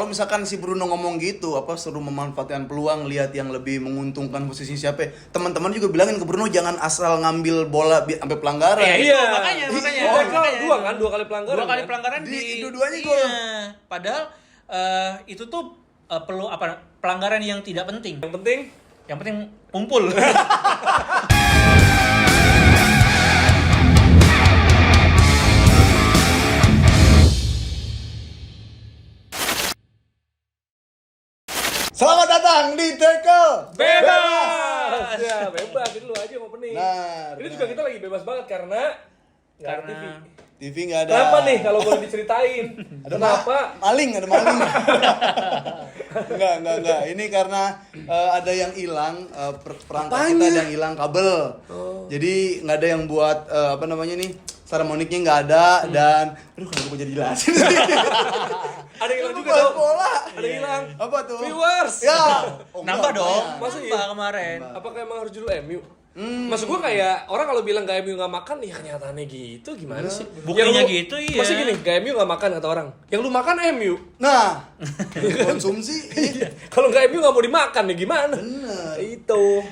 kalau misalkan si Bruno ngomong gitu, suruh memanfaatkan peluang, lihat yang lebih menguntungkan posisi siapa. Teman-teman juga bilangin ke Bruno jangan asal ngambil bola sampai pelanggaran. Makanya. Dua kali pelanggaran. Dua kali pelanggaran di dua-duanya gol. Padahal itu tuh perlu pelanggaran yang tidak penting. Yang penting kumpul. Selamat datang di Tackle Bebas. Ya, bebas. Ini lu aja yang opening. Ini juga kita lagi bebas banget karena nggak ada TV. TV nggak ada. Kenapa nih kalau boleh diceritain? Kenapa? Ada maling. Enggak. Ini karena ada yang hilang, perangkat kita ada yang hilang kabel. Jadi nggak ada yang buat Harmoniknya nggak ada dan kenapa gue jadi jelasin sih? Ada yang hilang juga dong. Bola. Ada yang hilang. Apa tuh? Viewers. Ya. Nambah dong. Masa Nambah kemarin. Apakah emang harus judul MU? Maksud gue kayak orang kalau bilang gak MU gak makan, ya kenyataannya gitu gimana sih? Buktinya gitu iya. Masih gini, gak MU gak makan kata orang. Yang lu makan MU. Nah, konsumsi. Kalau gak MU gak mau dimakan ya gimana? Bener. Itu.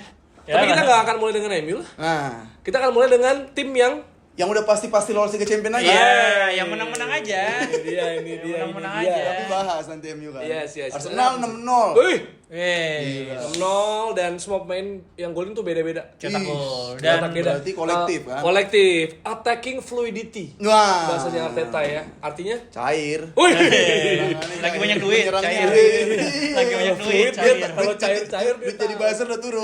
Ya, tapi kita gak akan mulai dengan MU lah. Nah, kita akan mulai dengan tim yang udah pasti lolos Liga Champions aja. Iya, yang menang-menang aja. Ini dia. Menang-menang aja. Tapi bahas nanti MU kan. Yes. Arsenal 6-0. Wih. 6-0 dan semua pemain yang golin tuh beda-beda. cetak gol. Dan berarti kolektif kan? Kolektif. Attacking fluidity. Wah. Bahasanya Arteta ya. Artinya cair. wih. Lagi banyak duit, cair. Lagi banyak duit, Fluid, cair. kalau cair Duit jadi buzzer udah turun.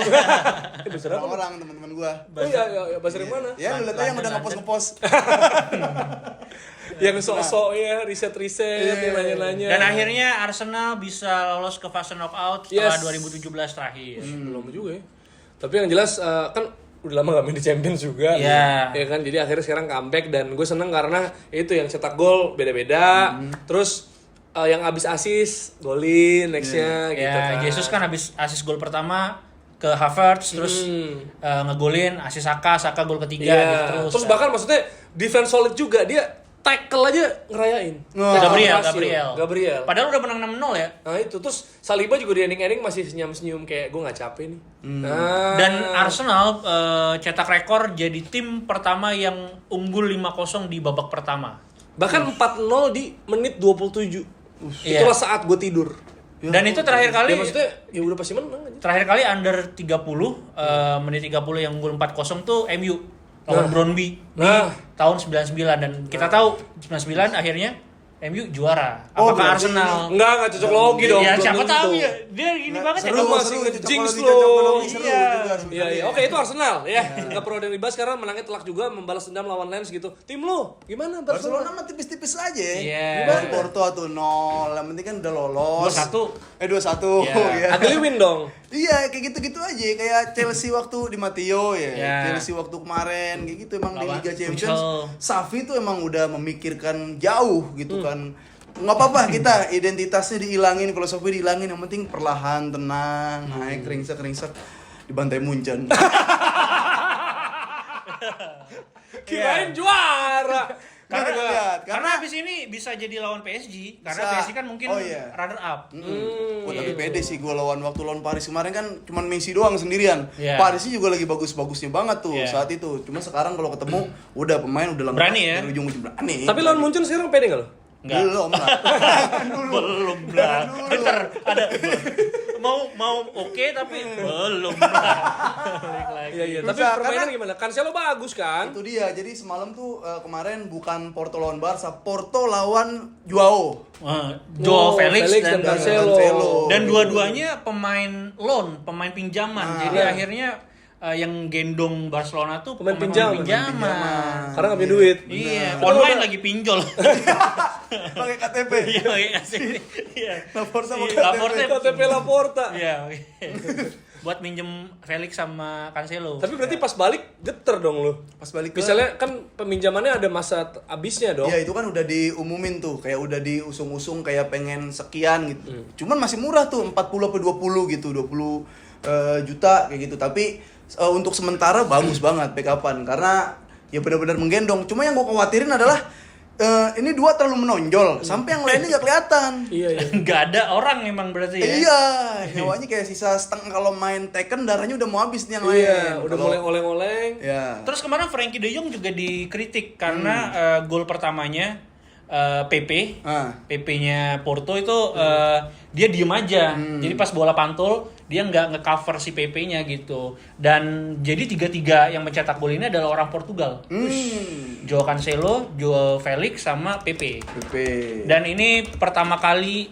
Besar apa? Orang teman-teman gua. Oh iya, buzzer yang mana? Ya lu lihat aja yang udah ngepost. Yang sok-sok ya, riset-riset, yang nanya-nanya. Dan akhirnya Arsenal bisa lolos ke fase knockout setelah 2017 terakhir. Belum juga ya. Tapi yang jelas kan udah lama gak main di Champions juga. Iya. Ya kan, jadi akhirnya sekarang comeback dan gue seneng karena itu yang cetak gol beda-beda. Terus yang abis asis golin nextnya gitu Ya, kan. Jesus kan habis asis gol pertama ke Havertz, terus ngegolin asis Saka gol ketiga gitu terus bahkan maksudnya defense solid juga, dia tackle aja ngerayain. Gabriel. Padahal udah menang 6-0 ya. Nah itu, terus Saliba juga di ending masih senyum-senyum kayak gue gak capek nih. Dan Arsenal cetak rekor jadi tim pertama yang unggul 5-0 di babak pertama. Bahkan 4-0 di menit 27. Itulah saat gue tidur. Dan itu terakhir kali. Ya maksudnya ya udah pasti menang aja. Terakhir kali under 30 menit 30 yang unggul 4-0 tuh MU lawan Brøndby di tahun 99 dan kita tahu 99 akhirnya MU juara. Apakah Arsenal? Enggak cocok logi dong. Ya siapa tahu ya. Dia gini banget ya. Masih jinx lo. Iya. Oke, itu Arsenal ya. Enggak perlu ada yang dibahas karena menangnya telak juga, membalas dendam lawan Lens gitu. Tim lo gimana Barcelona mah tipis-tipis aja ya. Iya. Porto 1-0. Yang penting kan udah lolos. 2-1. 2-1. ya. Ugly win dong. Iya, kayak gitu-gitu aja. Kayak Chelsea waktu di Matteo ya. Chelsea waktu kemarin kayak gitu emang di Liga Champions. Xavi tuh emang udah memikirkan jauh gitu kan. Nggak apa-apa kita identitasnya dihilangin, filosofi dihilangin, yang penting perlahan, tenang, naik ringsek dibantai Munchen. Kirain juara. Karena abis ini bisa jadi lawan PSG. Karena PSG kan mungkin runner up. Tapi pede sih gue lawan Paris kemarin kan cuman Messi doang sendirian. Paris juga lagi bagus-bagusnya banget tuh saat itu. Cuma sekarang kalau ketemu udah pemain udah lengkap. Berani ya? Dari ujung-ujung berani. Tapi lawan Munchen sekarang pede nggak lo? Belum lah. Belum lah. Bentar, ada mau oke tapi belum lah. Iya. Tapi permainan gimana? Cancelo bagus kan? Itu dia. Jadi semalam tuh kemarin bukan Porto lawan Barca, Porto lawan Joao. Joao Felix dan Cancelo. Dan dua-duanya pemain loan, pemain pinjaman. Jadi akhirnya yang gendong Barcelona tuh pemain pinjaman. Karena nggak punya duit. Iya, online lagi pinjol. Pakai KTP. Iya. KTP Laporta. Iya. Buat minjem Felix sama Cancelo. Tapi berarti pas balik geter dong lu. Pas balik misalnya kan peminjamannya ada masa habisnya dong. Iya, itu kan udah diumumin tuh, kayak udah diusung-usung kayak pengen sekian gitu. Cuman masih murah tuh, 40 atau 20 gitu, 20 juta kayak gitu. Tapi untuk sementara bagus banget backupan karena ya benar-benar menggendong. Cuma yang gue khawatirin adalah ini dua terlalu menonjol sampai yang lainnya nggak kelihatan. Iya. Nggak ada orang emang berarti ya. Iya, nyawanya kayak sisa setengah. Kalau main Tekken darahnya udah mau habis nih yang lain. Iya, udah mulai oleng-oleng. Ya. Terus kemarin Frankie De Jong juga dikritik karena gol pertamanya PP-nya Porto itu dia diem aja. Jadi pas bola pantul dia nggak nge-cover si PP-nya gitu. Dan jadi 3-3 yang mencetak gol ini adalah orang Portugal. Joao Cancelo, Joao Felix sama PP. Dan ini pertama kali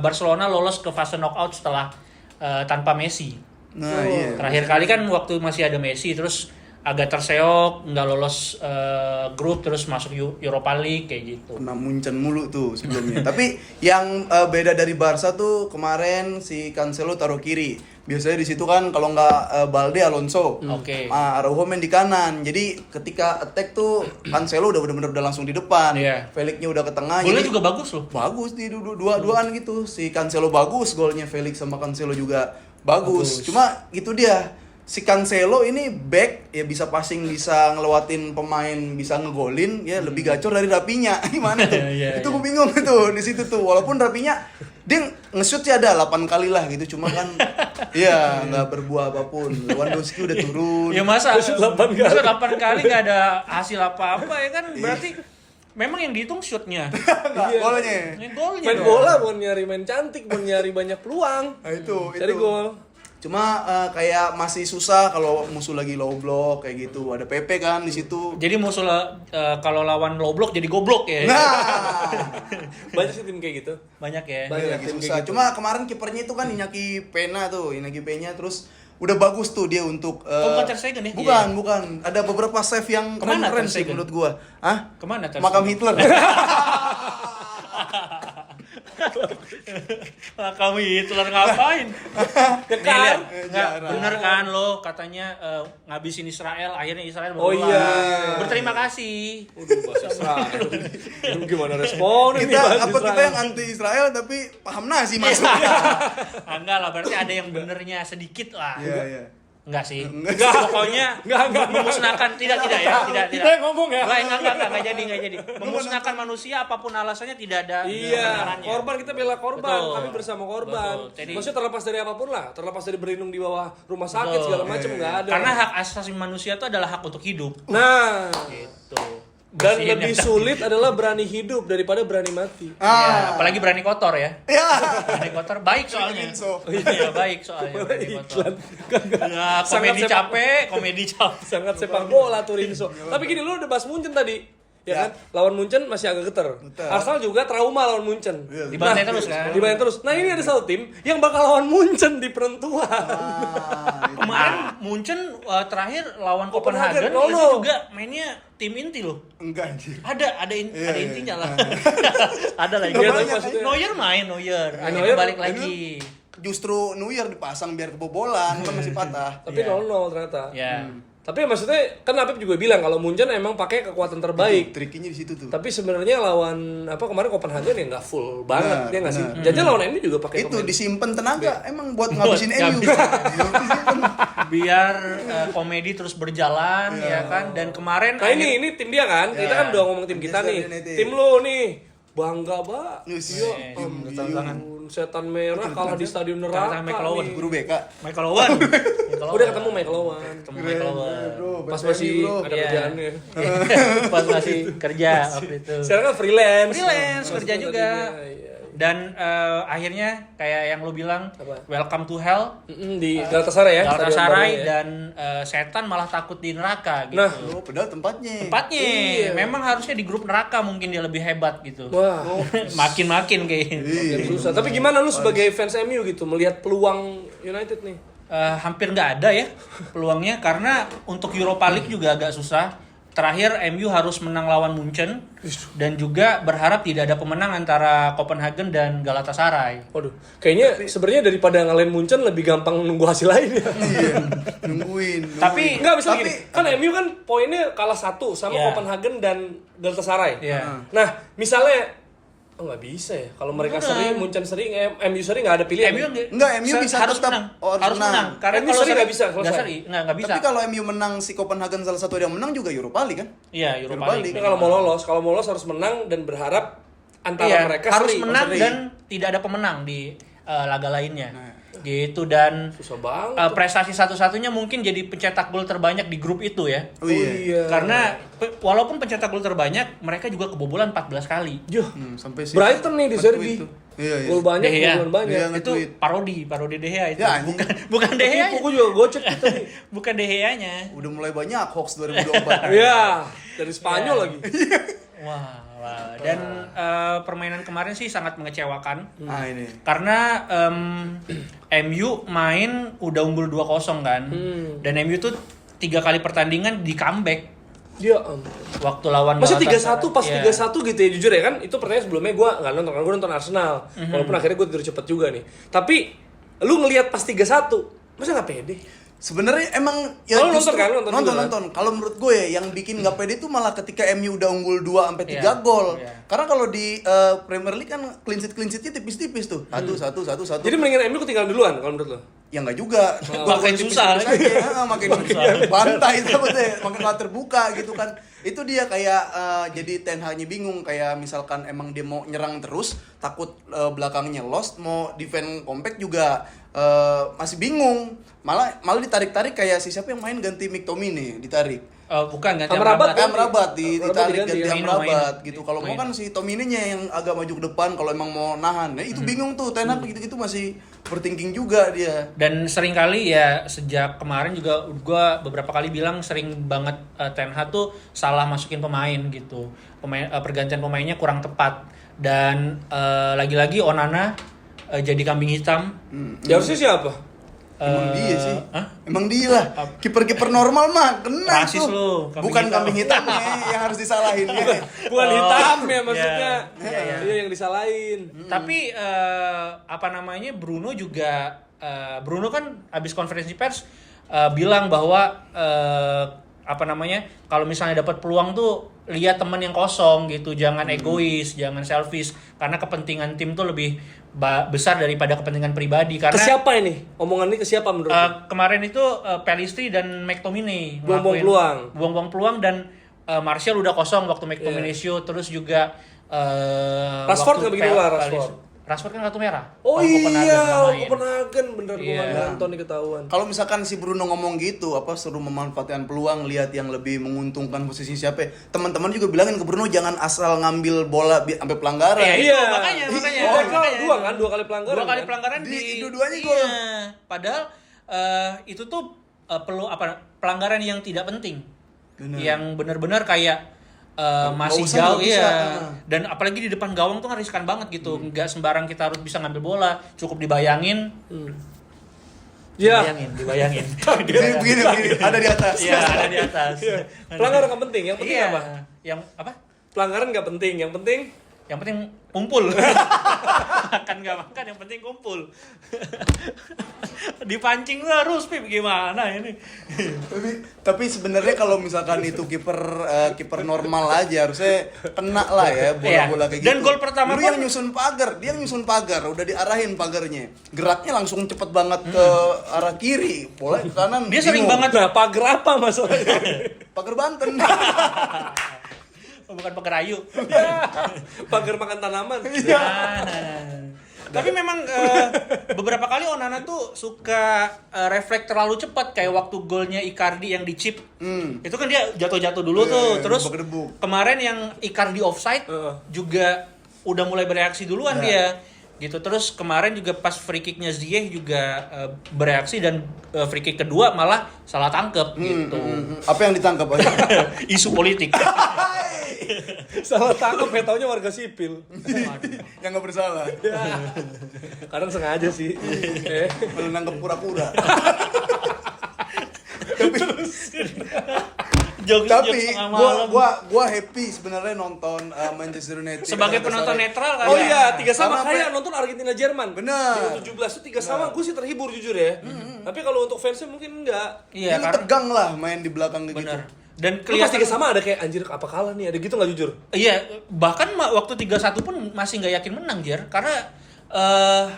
Barcelona lolos ke fase knockout setelah tanpa Messi. Iya. Terakhir kali kan waktu masih ada Messi, terus agak terseok, nggak lolos grup, terus masuk Europa League kayak gitu. Kena Munchen mulu tuh sebelumnya. Tapi yang beda dari Barca tuh kemarin si Cancelo taruh kiri. Biasanya di situ kan kalau nggak Balde, Alonso. Oke. Araujo main di kanan. Jadi ketika attack tuh Cancelo udah bener-bener udah langsung di depan. Iya. Felixnya udah ke tengah. Golnya jadi juga bagus loh. bagus di dua-duaan gitu. Si Cancelo bagus, golnya Felix sama Cancelo juga bagus. Cuma itu dia. Si Cancelo ini back ya, bisa passing, bisa ngelewatin pemain, bisa ngegolin ya, lebih gacor dari Rapinya. Gimana tuh? Itu gue bingung tuh di situ tuh. Walaupun Rapinya dia nge-shoot sih ada 8 kali lah gitu, cuma kan ya nggak berbuah apapun. Lewandowski udah turun. Ya masa Shoot 8 kali. 8 kali nggak ada hasil apa-apa ya kan, berarti memang yang dihitung shootnya. Golnya. Ini golnya Main dong. bola bukan nyari main cantik, bukan nyari banyak peluang. Nah, itu. Cari gol. Cuma kayak masih susah kalau musuh lagi low block kayak gitu. Ada PP kan di situ. Jadi musuh kalau lawan low block jadi goblok ya. Nah, Banyak sih tim kayak gitu. Banyak ya. Banyak. lagi tim susah. kayak gitu. Cuma kemarin kipernya itu kan Iñaki Peña tuh, Iñaki Peña terus udah bagus tuh dia untuk bukan Ter Stegen ya? Bukan. Ada beberapa save yang Kemana keren Ter sih Stegen? menurut gua. Hah? Kemana Ter Makam Stegen? Hitler. Kamu Hitler ngapain? Nih, lihat. Nggak, Jarang. bener kan lo katanya ngabisin Israel, akhirnya Israel Oh berpulang. iya. Berterima kasih. Udah bahasa Israel. Gimana respon ini kita bahasa apa kita Israel? yang anti Israel tapi paham Nazi masuk. Enggak lah, berarti ada yang benernya sedikit lah. Iya. Enggak sih. Enggak. Pokoknya Enggak. memusnahkan tidak ya, tidak. Kita yang ngomong ya. Enggak jadi. Memusnahkan manusia apapun alasannya tidak ada Iya, kebenarannya. korban kita bela korban, Betul. kami bersama korban. Betul. Jadi- Maksudnya terlepas dari apapun lah, terlepas dari berlindung di bawah rumah sakit segala macam nggak ada. Karena hak asasi manusia itu adalah hak untuk hidup. nah, Gitu. dan Bersihin lebih yang- sulit adalah berani hidup daripada berani mati. Ya, apalagi berani kotor ya. Ya. Berani kotor baik soalnya. Inso. Iya, baik soalnya berani kotor. Ya, Sangat komedi capek. Sangat sepak bola tuh Rinso. Tapi gini, lu udah bahas Munchen tadi. Ya kan? Lawan Munchen masih agak geter. Arsenal juga trauma lawan Munchen. Dibantai terus kan. Dibantai terus. Nah, ini ada satu tim yang bakal lawan Munchen di penentuan. Kemarin Munchen terakhir lawan Copenhagen, Copenhagen itu 0-0. juga mainnya tim inti loh. Enggak anjir. Ada intinya lah. Ada lagi. Iya, tapi maksudnya- Neuer main. Akhirnya Neuer balik lagi. Justru New Year dipasang biar kebobolan, kan masih patah. Tapi Iya. 0-0 ternyata. Ya. Tapi maksudnya kan Apip juga bilang kalau Munchen emang pakai kekuatan terbaik. Trikinya di situ tuh. Tapi sebenarnya lawan apa kemarin Copenhagen ya nggak full banget, Benar, dia nggak sih. benar. Jajal lawan MU juga pakai Itu pemain. disimpan tenaga emang buat ngabisin Buat MU. Biar komedi terus berjalan ya kan, dan kemarin Nah ini tim dia kan, kita kan udah ngomong tim kita nih. Manchester United. Tim lu nih, bangga banget. Yes. Iya, ampun, setan merah kalah di stadion Kata neraka. McLawan. nih. Guru BK. Michael Owen. Udah ketemu Michael Owen. Ketemu Michael Owen. Bro, Pas BSMI, masih bro. ada Iya. kerjaannya. Pas masih kerja waktu itu. Sekarang kan freelance. Freelance, kerja Maksudnya juga. tadinya, iya. Dan akhirnya kayak yang lu bilang, Apa? welcome to hell. Di Galatasaray ya. stadion Galatasaray barunya ya. dan setan malah takut di neraka gitu. Nah. Oh, padahal tempatnya. Tempatnya Iya. memang harusnya di grup neraka mungkin dia lebih hebat gitu. Wah. Makin kayaknya. Makin susah. Tapi gimana lu sebagai fans MU gitu melihat peluang United nih? Hampir nggak ada ya peluangnya, karena untuk Europa League juga agak susah. Terakhir MU harus menang lawan Munchen dan juga berharap tidak ada pemenang antara Copenhagen dan Galatasaray. Waduh, kayaknya sebenarnya daripada ngalahin Munchen lebih gampang nunggu hasil lain ya. Iya. Nungguin. Tapi Enggak, bisa Tapi- gini. Kan MU kan poinnya kalah 1 sama Iya. Copenhagen dan Galatasaray. Iya. Nah, misalnya Oh nggak bisa ya. Kalau mereka sering, Munchen sering, MU sering nggak ada pilihan. MU bisa harus tetap menang. harus menang. Karena MU kalau sering nggak bisa selesai. Nggak bisa. Tapi kalau MU menang si Copenhagen salah satu yang menang juga Europa League kan? Iya, Europa League. Tapi kalau mau lolos harus menang dan berharap antara mereka harus seri. menang dan tidak ada pemenang di laga lainnya. Gitu, dan Susah banget. prestasi satu-satunya mungkin jadi pencetak gol terbanyak di grup itu ya. Oh iya. Karena walaupun pencetak gol terbanyak, mereka juga kebobolan 14 kali. Sampai sih. Brighton nih di Serbi. Iya. Gol banyak, De Gea. gol banyak. Iya, Itu parodi De Gea itu. Ya, bukan De Gea. Aku juga gocek itu nih. Bukan De Gea-nya. Udah mulai banyak hoax 2024. Iya, dari Spanyol Iya. lagi. Wah. Dan permainan kemarin sih sangat mengecewakan. Nah, ini. Karena MU main udah unggul 2-0 kan. Dan MU tuh 3 kali pertandingan di comeback. Dia Waktu lawan Masa 3-1 Galatasaray. pas Iya. 3-1 gitu ya, jujur ya kan. Itu pertanyaan sebelumnya gue nggak nonton, kan gue nonton Arsenal. Walaupun akhirnya gue tidur cepet juga nih. Tapi lu ngelihat pas 3-1, masa nggak pede? Sebenarnya emang Oh, lu justru- nonton juga, kan? nonton. Kalau menurut gue ya yang bikin nggak pede itu malah ketika MU udah unggul 2 sampai 3 Iya. gol. Iya. Karena kalau di Premier League kan clean sheet-nya tipis-tipis tuh. Satu. Jadi mendingan MU ketinggalan duluan kalau menurut lo? Ya nggak juga. Makin susah. Makin bantai maksudnya, makin nggak terbuka gitu kan. Itu dia kayak jadi Ten Hag-nya bingung, kayak misalkan emang dia mau nyerang terus, takut belakangnya lost, mau defend compact juga masih bingung. Malah ditarik-tarik kayak siapa yang main ganti McTominay ditarik. Bukan ganti Amrabat Amrabat. Amrabat ditarik diganti, ganti ya. Amrabat Main. gitu. Kalau mau kan si Tominenya yang agak maju ke depan kalau emang mau nahan. Nah, itu bingung tuh Ten Hag gitu-gitu masih overthinking juga dia. Dan sering kali ya sejak kemarin juga gue beberapa kali bilang sering banget Ten Hag tuh salah masukin pemain gitu. Pergantian pemainnya kurang tepat. Dan lagi-lagi Onana jadi kambing hitam. Ya harusnya siapa? Emang dia sih. Hah? Emang dia lah. Kiper-kiper normal mah kena Rasis tuh. lu, kambing Bukan hitam. kambing hitamnya yang harus disalahin ya. Bukan Oh, hitam ya maksudnya. iya. Iya yang disalahin. Tapi Bruno juga Bruno kan abis konferensi pers bilang bahwa kalau misalnya dapat peluang tuh lihat teman yang kosong gitu, jangan egois, jangan selfish, karena kepentingan tim tuh lebih besar daripada kepentingan pribadi. Ke Karena siapa ini? Omongan ini ke siapa menurut lo? kemarin itu Pelistri dan McTominay Buang-buang ngelakuin- peluang. buang-buang peluang, dan Martial udah kosong waktu McTominay shoot, terus juga Rashford waktu nggak bikin keluar, Rashford kan kartu merah. Oh Lawan Copenhagen iya, nggak main. Copenhagen bener gue Iya. nggak nonton nih ketahuan. Kalau misalkan si Bruno ngomong gitu, suruh memanfaatkan peluang, lihat yang lebih menguntungkan posisi siapa. Teman-teman juga bilangin ke Bruno jangan asal ngambil bola sampai pelanggaran. Iya, makanya. Dua kali pelanggaran. Dua kali kan? pelanggaran Di dua-duanya iya. gol. Padahal itu tuh pelanggaran yang tidak penting. Bener. Yang benar-benar kayak masih usah, jauh nggak bisa. iya. Dan apalagi di depan gawang tuh kan riskan banget gitu. Nggak sembarang kita harus bisa ngambil bola, cukup dibayangin. Iya. Dibayangin. Begini, ada di atas. Iya, ada di atas. Pelanggaran nggak penting. Yang penting Iya. apa? Yang apa? Pelanggaran nggak penting. Yang penting kumpul. Makan nggak makan, yang penting kumpul. Dipancing terus, Pip, gimana ini? Tapi sebenarnya kalau misalkan itu kiper normal aja harusnya kena lah ya bola-bola kayak gitu. Dan gol pertama dia yang nyusun pagar, udah diarahin pagarnya. Geraknya langsung cepet banget ke arah kiri, bola ke kanan. Dia sering bingung. banget. Nah, pagar apa masalahnya? Pagar Banten. Bukan pegerayu. Pagar makan tanaman. Tapi memang beberapa kali Onana tuh suka refleks terlalu cepat, kayak waktu golnya Icardi yang di chip. Itu kan dia jatuh-jatuh dulu tuh. Terus debuk-debuk. kemarin yang Icardi offside juga udah mulai bereaksi duluan dia. Gitu. Terus kemarin juga pas free kicknya Ziyech juga bereaksi, dan free kick kedua malah salah tangkep gitu. Apa yang ditangkap aja? Isu politik. Salah tangkap ya, taunya warga sipil. Yang nggak bersalah. Kadang sengaja sih. Malah nangkep pura-pura. Tapi gua happy sebenarnya nonton Manchester United Sebagai penonton netral kan. Oh iya, 3-3 Karena kayak nonton Argentina Jerman. Bener. Di 17 itu 3-3 gue sih terhibur jujur ya. Tapi kalau untuk fansnya mungkin enggak. Iya, Lu tegang lah main di belakang kayak gitu. bener. Dan kelihatan pas 3 sama ada kayak anjir apa kalah nih, ada gitu nggak jujur? Iya, bahkan waktu 3-1 pun masih nggak yakin menang, Jer. Karena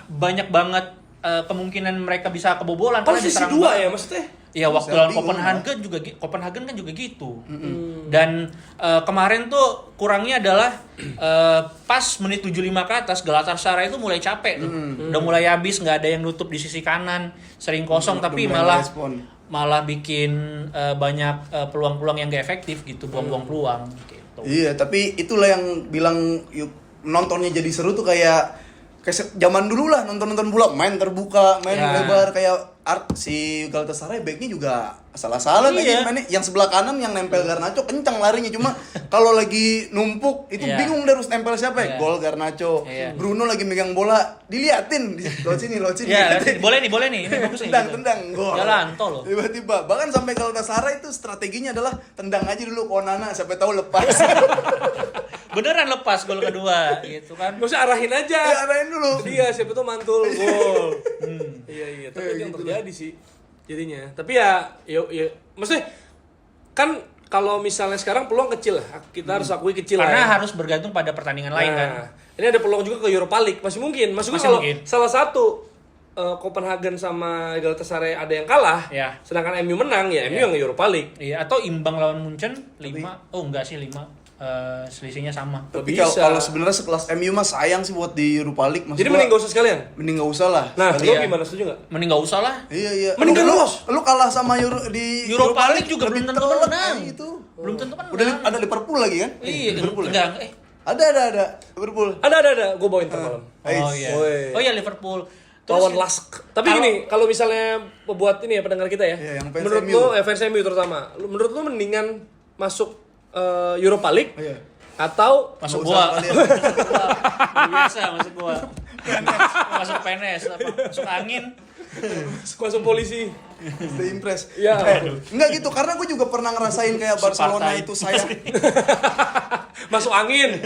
banyak banget kemungkinan mereka bisa kebobolan. Kalau sisi 2 ya maksudnya? Iya, waktu lawan Copenhagen juga gitu. Dan kemarin tuh kurangnya adalah pas menit 75 ke atas Galatasaray itu mulai capek tuh. Udah mulai habis, nggak ada yang nutup di sisi kanan, sering kosong tapi malah bikin banyak peluang-peluang yang gak efektif gitu, buang-buang peluang gitu. Iya, tapi itulah yang bilang nontonnya jadi seru tuh kayak zaman dulu lah, nonton bola main terbuka, main lebar kayak si Galatasaray backnya juga salah-salah lagi mainnya. Yang sebelah kanan yang nempel Garnacho kencang larinya, cuma kalau lagi numpuk itu bingung deh harus nempel siapa ya. Gol Garnacho. Bruno lagi megang bola, diliatin lewat sini. Boleh nih. Ini bagus nih. Tendang gol. Jalan tol loh. Tiba-tiba bahkan sampai Galatasaray itu strateginya adalah tendang aja dulu Onana siapa tahu lepas. Beneran lepas gol kedua gitu kan. Nggak usah arahin aja. Ya, arahin dulu. Iya, siapa tuh mantul gol. Iya, tapi itu yang terjadi sih jadinya. Tapi ya maksudnya kan kalau misalnya sekarang peluang kecil lah. Kita harus akui kecil lah. Karena harus bergantung pada pertandingan lain kan. Ini ada peluang juga ke Europa League. Masih mungkin kalau salah satu Copenhagen sama Galatasaray ada yang kalah, sedangkan MU menang ya MU yang Europa League. Iya, atau imbang lawan Munchen 5. Oh enggak sih 5. Selisihnya sama. Tapi kalau sebenarnya sekelas MU mah sayang sih buat di Europa League. Jadi mending gak usah sekalian? Mending gak usah lah. Nah, lu gimana, setuju gak? Mending gak usah lah. Iya. Mending gak lolos. Lu kalah sama di Europa League juga belum tentu menang. Belum tentu kan. Udah ada Liverpool lagi kan? Iya, Liverpool. Enggak, Ada Liverpool. Ada. Gue bawain ntar malam. Oh iya Liverpool. Lawan Lask. Tapi gini, kalau misalnya buat ini ya pendengar kita ya. Yang menurut lu fans MU terutama, menurut lu mendingan masuk Europa League atau masuk gua. Biasa masuk gua. Masuk PNS apa? Masuk angin. Masuk polisi. Stay impress. Iya. Enggak gitu, karena gue juga pernah ngerasain kayak Barcelona itu sayang. Masuk angin.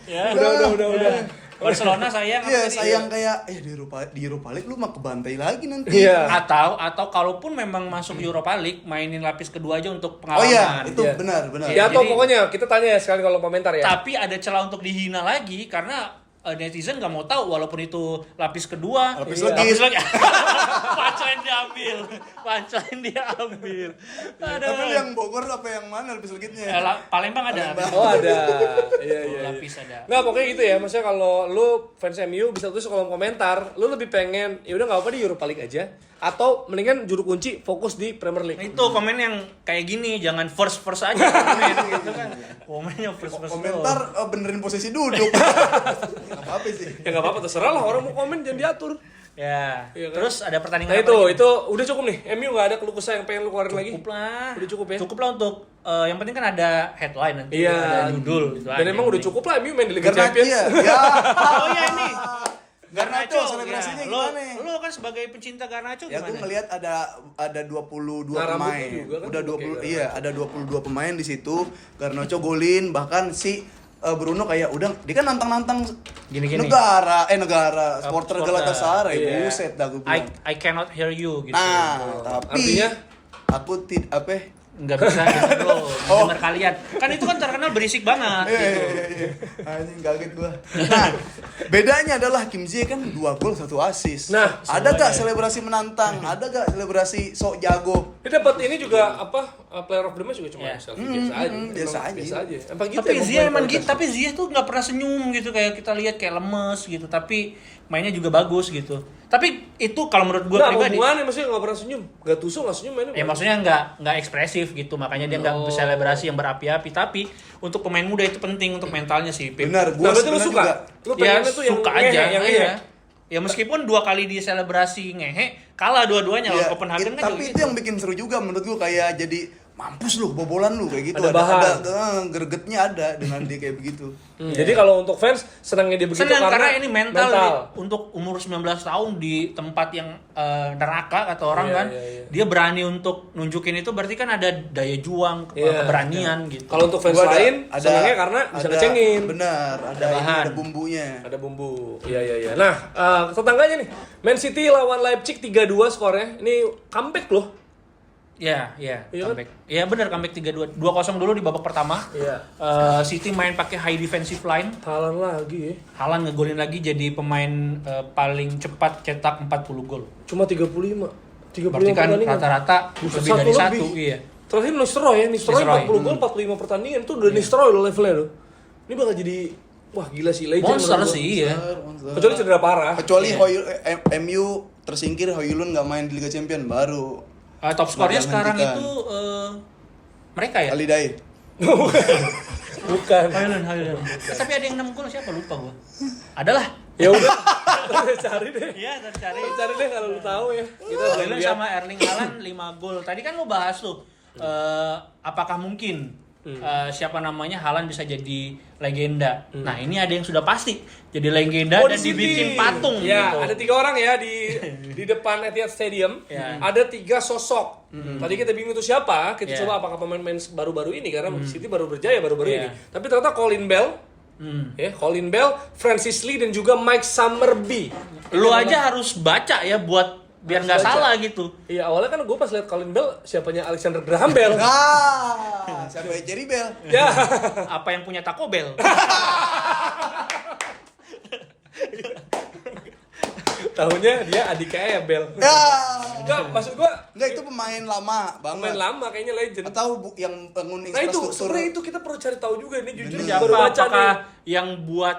Ya Udah. Barcelona sayang. Iya, sayang kayak di Europa League lu mah kebantai lagi nanti. Iya. Atau kalaupun memang masuk Europa League, mainin lapis kedua aja untuk pengalaman. Oh iya, itu benar. Ya atau pokoknya kita tanya sekali kalau komentar ya. Tapi ada celah untuk dihina lagi karena netizen nggak mau tahu walaupun itu lapis kedua, lapis lagi. Punchline dia ambil. Tapi yang Bogor apa yang mana lapis legitnya? Palembang ada. Oh ada. Iya. Lapis ada. Nggak, pokoknya gitu ya. Maksudnya kalau lu fans MU bisa tulis kolom komentar, lu lebih pengen ya udah nggak apa di Europa League aja, atau mendingan juru kunci fokus di Premier League. Itu komen yang kayak gini, jangan first aja komen gitu kan. Komennya first. Komentar benerin posisi duduk. Apa sih? Ya nggak apa-apa, terserah lah orang mau komen, jangan diatur. Ya. Iya kan? Terus ada pertandingan itu udah cukup nih. MU nggak ada keluh kesah yang pengen lu keluarin lagi. Cukup lah. Udah cukup ya. Cukup lah untuk yang penting kan ada headline nanti, iya, ada judul gitu. Dan emang udah cukup lah MU main di Liga Champions. Oh iya ini. Garnacho selebrasinya gimana? Lo kan sebagai pencinta Garnacho gimana? Ya gue ngelihat ada 22 nah, pemain. Kan udah 20 ada 22 pemain di situ. Garnacho golin, bahkan si Bruno kayak udah dia kan nantang-nantang negara supporter Galatasaray. Buset dah gue bilang. I cannot hear you gitu. Nah, tapi artinya aku nggak bisa bro, dengar kalian kan itu kan terkenal berisik banget gitu. Anjing kaget gua. Nah, bedanya adalah Kim Ziyech kan 2 gol 1 assist. Nah, ada gak selebrasi menantang? Ada gak selebrasi sok jago? Dia dapat ini juga player of the match juga cuma biasa aja. Apa gitu? Tapi Ziyech emang gitu, tapi Ziyech tuh nggak pernah senyum gitu, kayak kita lihat kayak lemes gitu, tapi mainnya juga bagus gitu. Tapi itu kalau menurut gue pribadi. Hubungannya maksudnya nggak pernah senyum, nggak tusuk nggak senyum mainnya. Ya maksudnya nggak ekspresif gitu, makanya dia nggak selebrasi yang berapi-api. Tapi untuk pemain muda itu penting untuk mentalnya sih. Benar, gue lu suka. Lu pengennya tuh yang suka aja, yang ya meskipun 2 kali dia selebrasi ngehe, kalah dua-duanya lawan Copenhagen kan. Tapi itu yang bikin seru juga menurut gue, kayak jadi mampus lu, bobolan lu kayak gitu. Ada gregetnya ada dengan dia kayak begitu. Jadi kalau untuk fans senangnya dia begitu karena ini mental. Untuk umur 19 tahun di tempat yang neraka kata orang kan. Dia berani untuk nunjukin itu, berarti kan ada daya juang, keberanian gitu. Kalau untuk fans lain senangnya karena bisa ngecengin. Benar, ada bumbunya. Ada bumbu. Iya. Nah, tetangganya nih. Man City lawan Leipzig 3-2 skornya. Ini comeback loh. Iya, Iya kan? comeback. Iya benar, comeback 3-2. 2-0 dulu di babak pertama. Iya. City main pakai high defensive line. Haaland lagi ya. Haaland ngegolin lagi jadi pemain paling cepat cetak 40 gol. Cuma 35 Berarti kan pertandingan. rata-rata Buset, lebih dari satu 1, iya. Terakhir Nistelrooy 40 gol 45 pertandingan tuh udah Nistelrooy lo levelnya lo. Ini bakal jadi wah gila sih legend Monster menurut gua. sih, iya. Kecuali cedera parah. Kecuali MU tersingkir, Højlund nggak main di Liga Champions baru. Top skornya Jangan sekarang hentikan. itu mereka ya? Alidai. Bukan. Højlund. Tapi ada yang 6 gol siapa lupa gua. Adalah. Ya udah. Cari deh. Iya, cari. Cari deh kalau lu tahu ya. Kita Højlund lihat. sama Erling Haaland 5 gol. Tadi kan lo bahas tuh apakah mungkin siapa namanya Haaland bisa jadi legenda. Nah, ini ada yang sudah pasti jadi legenda dan di City. dibikin patung Ya, gitu. ada 3 orang ya di depan Etihad Stadium. Ya. Ada 3 sosok. Tadi kita bingung itu siapa. Kita coba apakah pemain-pemain baru-baru ini karena City baru berjaya baru-baru ini. Tapi ternyata Colin Bell, Colin Bell, Francis Lee dan juga Mike Summerby. Lu aja harus baca ya buat biar nggak baca. salah gitu. Iya, awalnya kan gue pas lihat Colin Bell, siapanya Alexander Graham Bell. Siapa ya? Jerry Bell. Ya. Apa yang punya Taco Bell? Tahunya dia adiknya Bell. Ya. Enggak, maksud gue Enggak, itu pemain lama banget. pemain lama kayaknya legend. Atau yang bangun Nah itu, infrastruktur. sebenarnya itu kita perlu cari tahu juga nih, jujur Siapa baru baca apakah nih. yang buat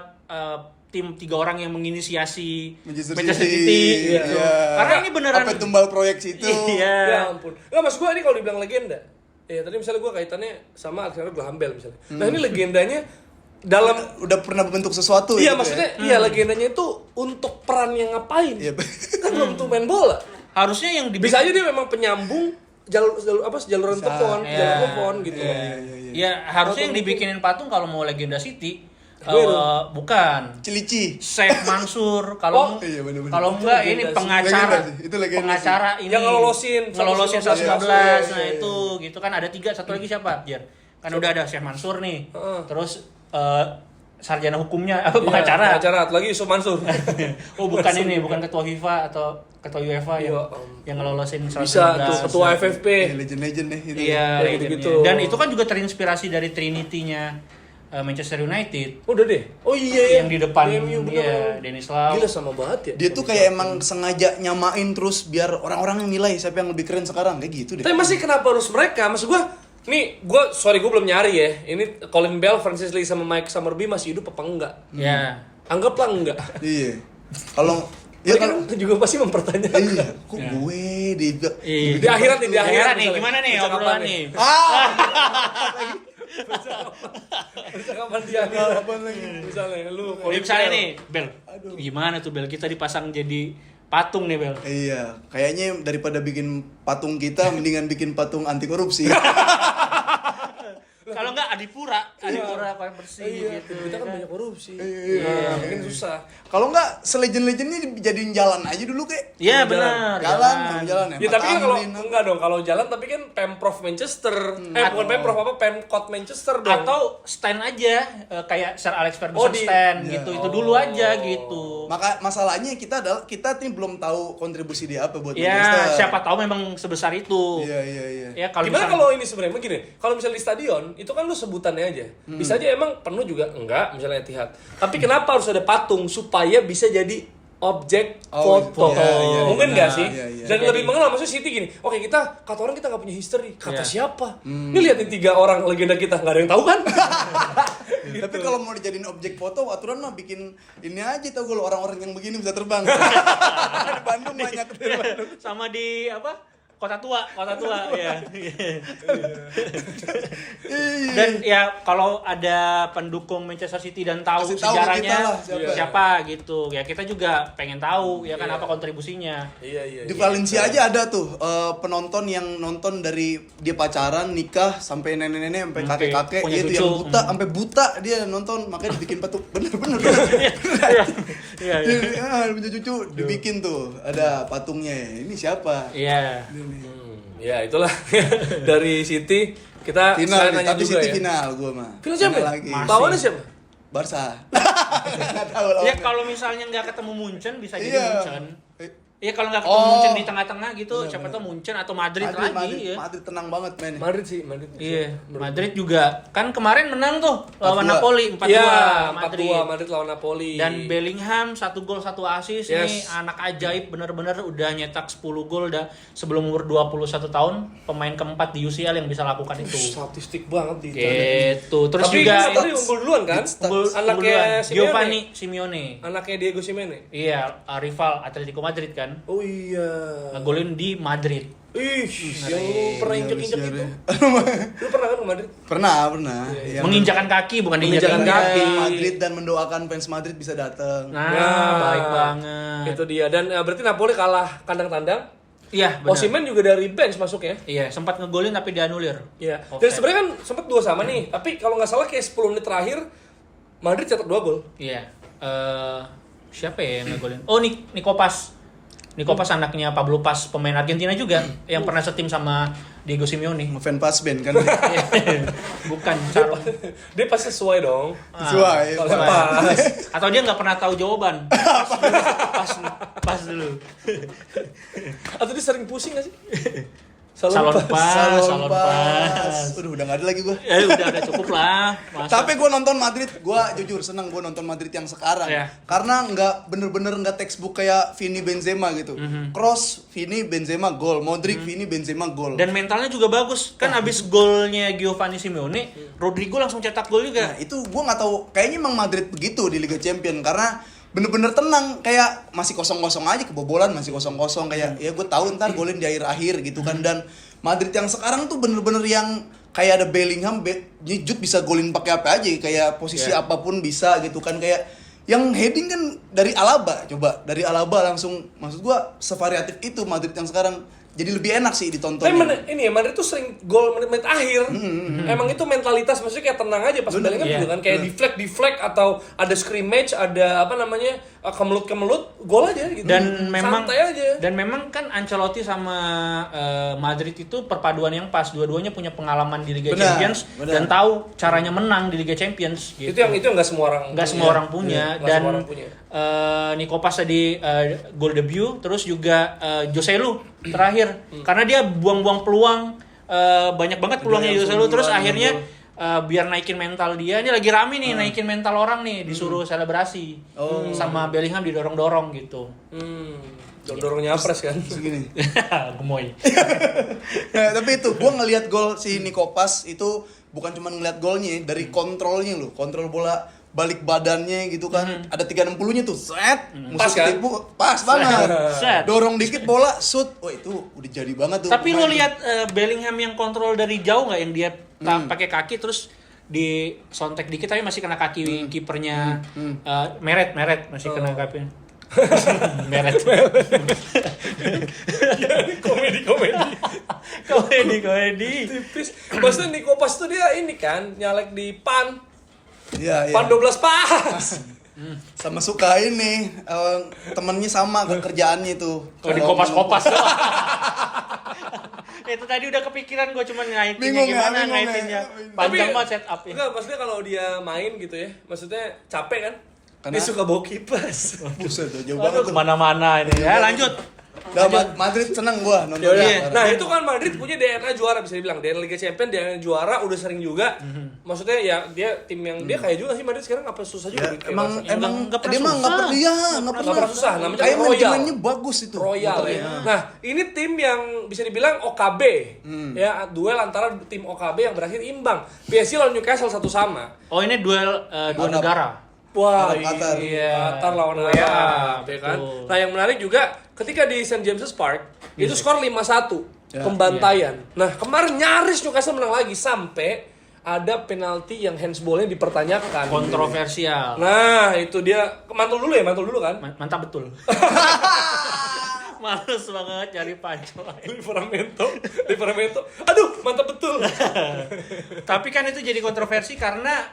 tim 3 orang yang menginisiasi Manchester City Iya. gitu. Karena ini beneran apa tumbal proyek situ. Iya. Ya ampun. Enggak, maksud gue ini kalau dibilang legenda. Ya tadi misalnya gue kaitannya sama Alexander Graham Bell misalnya. Nah ini legendanya dalam Udah pernah bentuk sesuatu iya gitu maksudnya iya legendanya itu untuk peran yang ngapain? Iya. Kan belum tuh main bola. Harusnya yang Bisa aja dia memang penyambung jaluran telepon, Iya. jalur telepon gitu. Ya harusnya yang dibikinin patung kalau mau legenda City Aguero. bukan Cilici. Chef Mansur kalau iya, bener-bener. kalau enggak Itu ini legenda sih. pengacara Legenda sih. Itu legenda pengacara ini Yang ngelolosin ngelolosin 115 Iya, nah iya. itu gitu kan ada 3 satu lagi siapa Jer kan udah ada Chef Mansur nih Heeh. terus sarjana hukumnya Iya, pengacara pengacara lagi Yusuf Mansur. oh bukan ini bukan ketua FIFA atau ketua UEFA Iya, yang ngelolosin 115 Bisa tuh ketua FFP. Legend-legend deh itu. iya Kayak legendnya. gitu-gitu. Dan itu kan juga terinspirasi dari Trinity-nya Manchester United Udah deh. Oh iya yang di depan MU bener. iya Dennis Lau. Gila sama banget ya. Dia tuh kayak emang sengaja nyamain terus biar orang-orang yang nilai siapa yang lebih keren sekarang kayak gitu deh. Tapi masih kenapa harus mereka? Maksud gua, nih gua sorry gua belum nyari ya. Ini Colin Bell, Francis Lee sama Mike Summerby masih hidup apa enggak? Ya. Anggaplah enggak. Iya. Kalau Ya ya kan kalau juga pasti mempertanyakan. iya, kok gue di Iya. Di akhirat nih, di akhirat nih misalnya. gimana nih Percakapan obrolan nih? Percakapan di akhirat. Misalnya lu Colin Misalnya Bell. nih, Bel. Gimana tuh Bel? Kita dipasang jadi patung nih, Bel. Iya, kayaknya daripada bikin patung kita mendingan bikin patung anti korupsi. Kalau enggak Adipura kayak bersih gitu. Kita kan banyak korupsi. Iya. Mungkin susah. Kalau enggak selegend-legendnya dijadiin jalan aja dulu kek. Iya benar. Jalan Ya tapi kan kalau Tamrin, enggak dong, kalau jalan tapi kan Pemprov Manchester. Bukan Pemprov apa Pemkot Manchester dong. Atau stand aja kayak Sir Alex Oh, Ferguson stand Iya. gitu. Itu dulu aja gitu. Maka masalahnya kita nih belum tahu kontribusi dia apa buat Ya, Manchester. siapa tahu memang sebesar itu. Iya. Ya kalau Gimana misalnya- kalau ini sebenarnya begini, kalau misalnya di stadion itu kan lu sebutannya aja. Bisa aja emang penuh juga enggak misalnya Etihad. Tapi kenapa harus ada patung supaya bisa jadi objek foto? iya, Mungkin enggak sih? iya. Dan Jadi- lebih mengenal maksudnya City gini. Oke, kata orang kita enggak punya history. Kata Iya. siapa? Ini lihat nih 3 orang legenda kita enggak ada yang tahu kan? Tapi kalau mau dijadiin objek foto, aturan mah bikin ini aja tau kalau orang-orang yang begini bisa terbang. Di Bandung banyak. sama di apa? Kota tua ya. Dan ya kalau ada pendukung Manchester City dan tahu Kasih tahu ke sejarahnya kita lah siapa gitu. Ya kita juga pengen tahu ya kan apa kontribusinya. Iya. Di Valencia aja ada tuh penonton yang nonton dari dia pacaran, nikah sampai nenek-nenek sampai kakek-kakek punya itu cucu. yang buta sampai buta dia nonton makanya dibikin patung. Bener. Iya. Punya cucu dibikin tuh ada patungnya. Ini siapa? Iya. Ya itulah dari City kita Final selain nih, nanya tapi juga City ya. final gua mah. Final siapa? lagi. Lawannya siapa? Barca. Enggak tahu lawannya. Ya kalau misalnya nggak ketemu Munchen bisa jadi Iya. Munchen. Iya kalau nggak ketemu Munchen di tengah-tengah gitu, siapa tahu Munchen atau Madrid lagi ya. Madrid tenang banget mainnya. Madrid sih. Iya, Madrid juga kan kemarin menang tuh lawan Napoli 4-2. Iya, Madrid lawan Napoli. dan Bellingham 1 gol 1 assist. Nih anak ajaib bener-bener udah nyetak 10 gol dah sebelum umur 21 tahun, pemain keempat di UCL yang bisa lakukan itu. Statistik banget di Gitu. Terus tapi juga tadi unggul duluan kan? Anaknya Giovanni Simeone. Anaknya Diego Simeone. Iya, rival Atletico Madrid kan. Oh iya. Ngegolin di Madrid. Ih, yang lu pernah injek-injek itu. Lu pernah kan ke Madrid? Pernah. Iya. Menginjakan kaki bukan Menginjakan diinjakan kaki. Madrid dan mendoakan fans Madrid bisa datang. Baik banget. Itu dia. Dan berarti Napoli kalah kandang tandang. Iya, benar. Osimhen juga dari bench masuk ya. Iya, sempat ngegolin tapi dianulir. Iya. Dan sebenarnya kan sempat 2-2 nih, tapi kalau nggak salah kayak 10 menit terakhir Madrid cetak 2 gol. Iya. Siapa ya yang ngegolin? Oh, Nico Paz anaknya Pablo Paz, pemain Argentina juga yang pernah setim sama Diego Simeone. Ngefan pas band kan. Bukan sarung. Dia pasti sesuai dong. Sesuai. Kalau pas. Atau dia nggak pernah tahu jawaban. Pas dulu. Atau dia sering pusing nggak sih? Salon pas. Udah nggak ada lagi gua. Ya udah cukup lah. Tapi gue nonton Madrid, gue jujur seneng gue nonton Madrid yang sekarang. Karena nggak bener-bener nggak textbook kayak Vini Benzema gitu. Cross, Vini Benzema gol, Modric, Vini Benzema gol. Dan mentalnya juga bagus. Kan abis golnya Giovanni Simeone, Rodrigo langsung cetak gol juga. Nah itu gue nggak tahu. Kayaknya emang Madrid begitu di Liga Champions karena bener-bener tenang, kayak masih kosong-kosong aja, kebobolan masih kosong-kosong, kayak ya gue tahu ntar golin di akhir-akhir gitu kan. Dan Madrid yang sekarang tuh bener-bener yang kayak ada Bellingham, Jude bisa golin pakai apa aja, kayak posisi apapun bisa gitu kan. Kayak yang heading kan dari Alaba, coba dari Alaba langsung, maksud gue sevariatif itu Madrid yang sekarang. Jadi lebih enak sih ditonton. Tapi ini ya, Madrid tuh sering gol menit-menit akhir. Emang itu mentalitas, maksudnya kayak tenang aja pas Bellingham juga kan, kayak deflect atau ada scrimmage, ada apa namanya, kemelut gol aja gitu. Dan memang santai aja. Dan memang kan Ancelotti sama Madrid itu perpaduan yang pas. Dua-duanya punya pengalaman di Liga Champions dan tahu caranya menang di Liga Champions gitu. Itu yang nggak semua orang punya. Dan Nico Paz tadi gol debut, terus juga Joselu terakhir karena dia buang-buang peluang, banyak banget peluangnya Joselu, terus akhirnya biar naikin mental dia, ini lagi rame nih, naikin mental orang nih, disuruh selebrasi sama Bellingham, didorong-dorong gitu. Dorongnya apres kan segini. Gemoy. Nah, tapi itu gue ngelihat gol si Nico Paz itu bukan cuma ngelihat golnya, dari kontrolnya loh, kontrol bola balik badannya gitu kan. Ada 360-nya tuh. Set. Pas kan? Pas banget. Set. Dorong dikit bola, shoot. Wah, itu udah jadi banget tuh. Tapi lo lihat Bellingham yang kontrol dari jauh nggak, yang dia pakai kaki terus di sontek dikit tapi masih kena kaki kipernya. Meret masih kena kaki. Meret. Komedi. tipis. Maksudnya Nico Paz tuh dia ini kan nyalek di PAN. Iya. PAN 12 pas. Sama suka ini temennya sama kerjaannya itu. Kalau di kopas-kopas doang. Itu tadi udah kepikiran gue, cuma ngaitinnya gimana ngaitinnya. Panjang banget setup ini. Enggak, maksudnya kalau dia main gitu ya, maksudnya capek kan? Karena dia suka bawa kipas. Buset, jauh banget tuh. Kemana-mana ini. Ya lanjut. Madrid seneng gua nonton. Nah itu kan Madrid punya DNA juara, bisa dibilang DNA Liga Champions, DNA juara udah sering juga. Maksudnya ya dia tim yang dia kayak juga sih Madrid sekarang, apa susah juga? Ya, emang dia mah nggak pernah susah. Namanya kayak Royal. manajemennya bagus itu. Royal ya. Nah ini tim yang bisa dibilang OKB ya, duel antara tim OKB yang berakhir imbang. PSG lawan Newcastle 1-1. Oh ini duel dua negara. Wah, Qatar. Qatar lawan Arab, ya kan. Nah, yang menarik juga ketika di St. James's Park itu skor 5-1 pembantaian. Nah, kemarin nyaris Newcastle menang lagi sampai ada penalti yang handsball-nya dipertanyakan. Kontroversial. Nah, itu dia. Mantul dulu kan? Mantap betul. Males banget cari punchline. Livramento. Aduh, mantap betul. Tapi kan itu jadi kontroversi karena